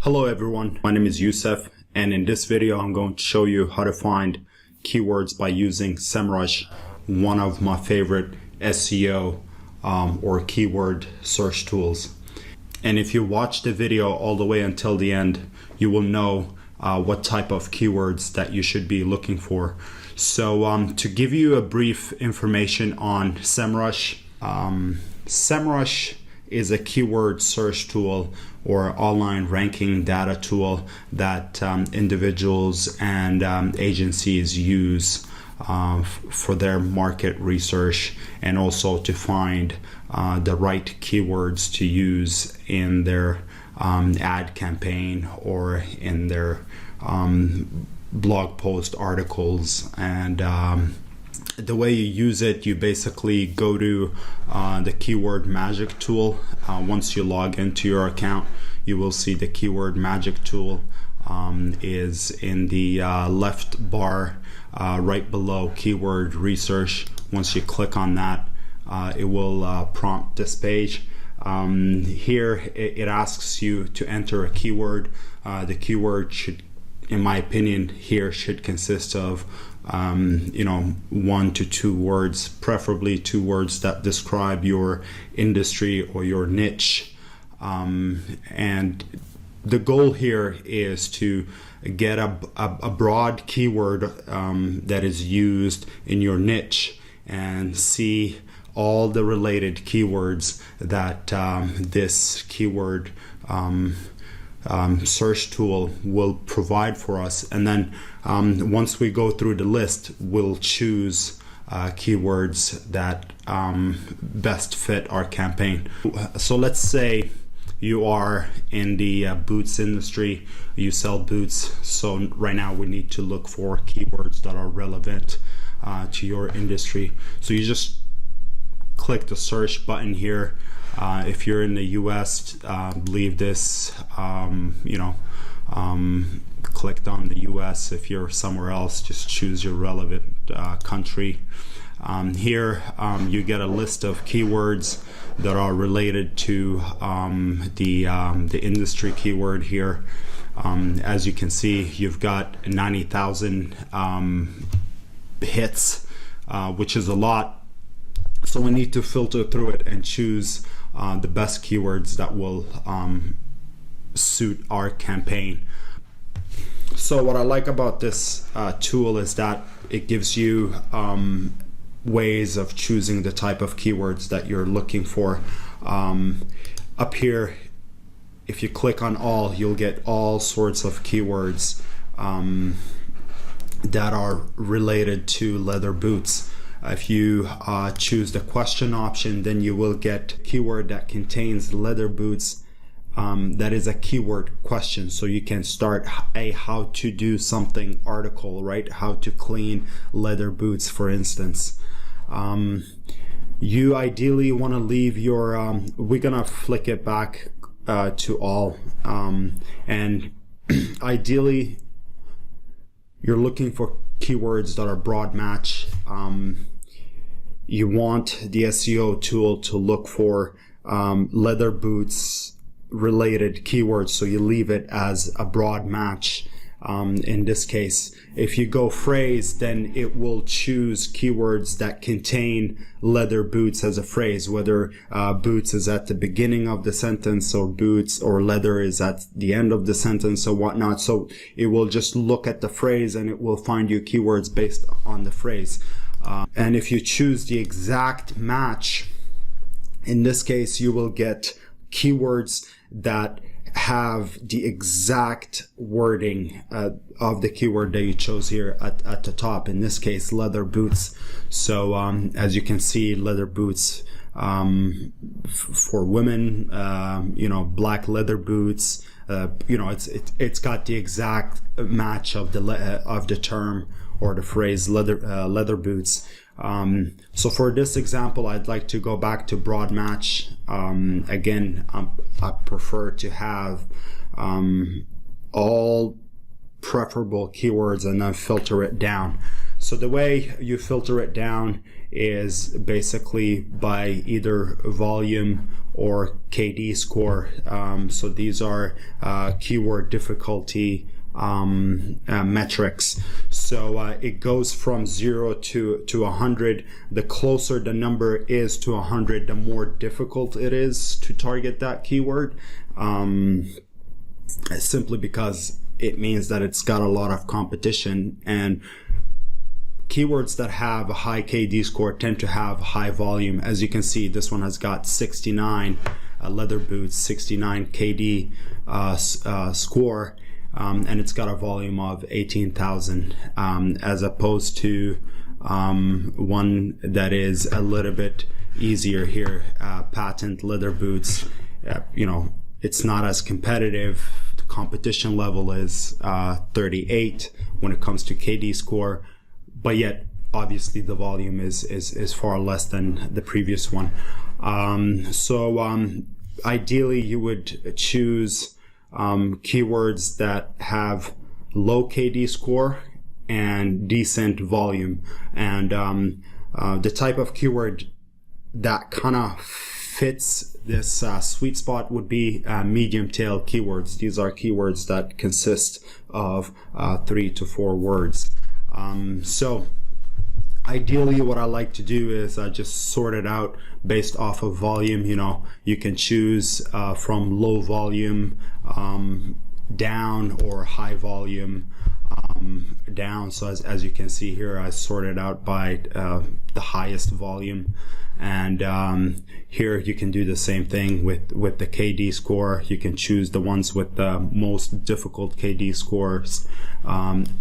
Hello everyone, my name is Youssef, and in this video I'm going to show you how to find keywords by using Semrush, one of my favorite SEO or keyword search tools. And if you watch the video all the way until the end, you will know what type of keywords that you should be looking for. So to give you a brief information on Semrush, Semrush is a keyword search tool or online ranking data tool that individuals and agencies use for their market research, and also to find the right keywords to use in their ad campaign or in their blog post articles. And the way you use it, you basically go to the keyword magic tool. Once you log into your account, you will see the keyword magic tool is in the left bar right below keyword research. Once you click on that, it will prompt this page. Here it asks you to enter a keyword. The keyword should, in my opinion, here should consist of 1 to 2 words, preferably 2 words that describe your industry or your niche. And the goal here is to get a broad keyword that is used in your niche, and see all the related keywords that this keyword search tool will provide for us. And then once we go through the list, we'll choose keywords that best fit our campaign. So let's say you are in the boots industry, you sell boots. So right now we need to look for keywords that are relevant to your industry. So you just click the search button here. If you're in the US, leave this, clicked on the US. If you're somewhere else, just choose your relevant country. Here you get a list of keywords that are related to the industry keyword here. As you can see, you've got 90,000 hits, which is a lot. So we need to filter through it and choose the best keywords that will suit our campaign. So what I like about this tool is that it gives you ways of choosing the type of keywords that you're looking for. Up here, if you click on all, you'll get all sorts of keywords that are related to leather boots. If you choose the question option, then you will get keyword that contains leather boots. That is a keyword question. So you can start a how to do something article, right? How to clean leather boots, for instance. You ideally want to leave your, we're gonna flick it back to all. And ideally, you're looking for keywords that are broad match. You want the SEO tool to look for leather boots related keywords, so you leave it as a broad match. In this case, if you go phrase, then it will choose keywords that contain leather boots as a phrase, whether boots is at the beginning of the sentence, or boots or leather is at the end of the sentence, or whatnot. So it will just look at the phrase and it will find you keywords based on the phrase. And if you choose the exact match, in this case, you will get keywords that have the exact wording of the keyword that you chose here at the top. In this case, leather boots. So as you can see, leather boots for women, black leather boots. It's got the exact match of the term or the phrase leather boots. So for this example, I'd like to go back to broad match. Again, I prefer to have all preferable keywords and then filter it down. So the way you filter it down is basically by either volume or KD score. So these are keyword difficulty metrics. So it goes from 0 to 100. The closer the number is to 100, the more difficult it is to target that keyword, simply because it means that it's got a lot of competition, and keywords that have a high KD score tend to have high volume. As you can see, this one has got 69 leather boots, 69 KD score, and it's got a volume of 18,000, as opposed to one that is a little bit easier here, patent leather boots. It's not as competitive. The competition level is 38 when it comes to KD score, but yet obviously the volume is far less than the previous one. Ideally you would choose keywords that have low KD score and decent volume, and the type of keyword that kind of fits this sweet spot would be medium tail keywords. These are keywords that consist of 3 to 4 words. So ideally what I like to do is just sort it out based off of volume. You can choose from low volume down, or high volume down. So as you can see here, I sorted out by the highest volume, and here you can do the same thing with the KD score. You can choose the ones with the most difficult KD scores,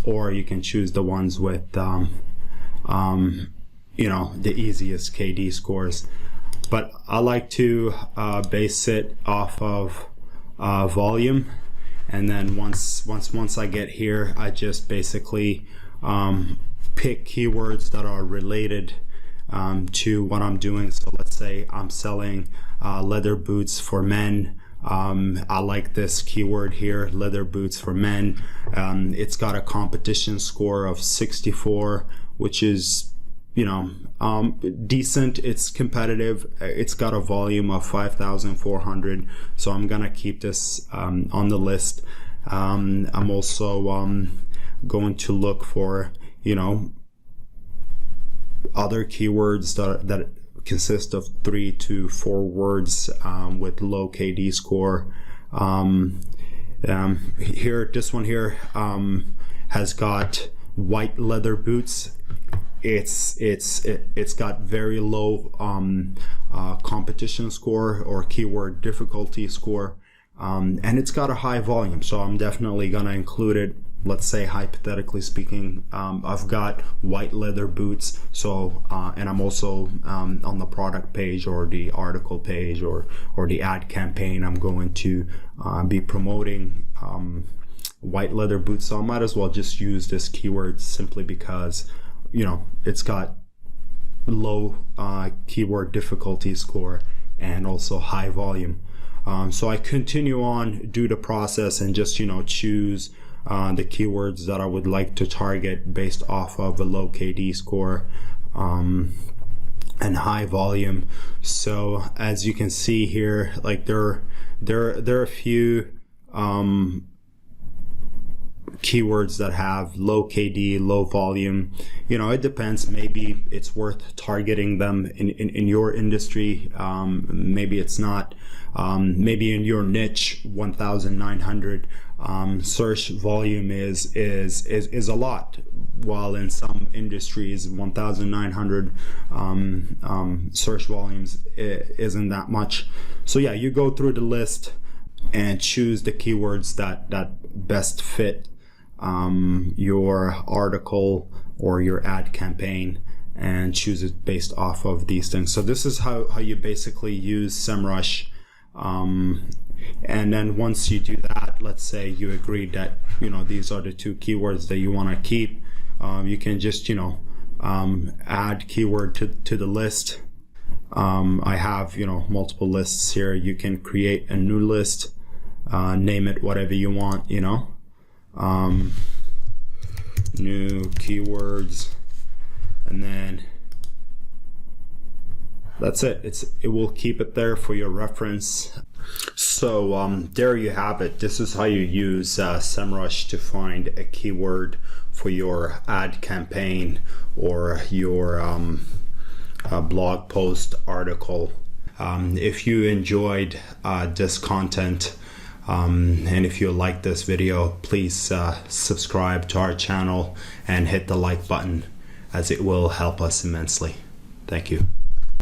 or you can choose the ones with the easiest KD scores. But I like to base it off of volume, and then once I get here, I just basically pick keywords that are related to what I'm doing. So let's say I'm selling leather boots for men. I like this keyword here, leather boots for men. It's got a competition score of 64, which is decent. It's competitive. It's got a volume of 5,400, so I'm gonna keep this on the list. I'm also going to look for other keywords that consist of 3 to 4 words with low KD score. Here, this one here has got white leather boots. It's got very low competition score or keyword difficulty score, and it's got a high volume, so I'm definitely gonna include it. Let's say, hypothetically speaking, I've got white leather boots, so and I'm also on the product page or the article page or the ad campaign, I'm going to be promoting white leather boots, so I might as well just use this keyword simply because it's got low keyword difficulty score and also high volume. So I continue on, do the process, and just choose the keywords that I would like to target based off of a low KD score and high volume. So as you can see here, like there are a few keywords that have low KD, low volume. It depends. Maybe it's worth targeting them in your industry. Maybe it's not. Maybe in your niche, 1,900 search volume is a lot, while in some industries 1,900 search volumes isn't that much. So yeah, you go through the list and choose the keywords that best fit your article or your ad campaign, and choose it based off of these things. So this is how you basically use Semrush. And then once you do that, let's say you agreed that these are the 2 keywords that you want to keep, you can just add keyword to the list. I have multiple lists here. You can create a new list, name it whatever you want, new keywords, and then that's it. It will keep it there for your reference. So there you have it. This is how you use Semrush to find a keyword for your ad campaign or your blog post article. If you enjoyed this content and if you like this video, please subscribe to our channel and hit the like button, as it will help us immensely. Thank you.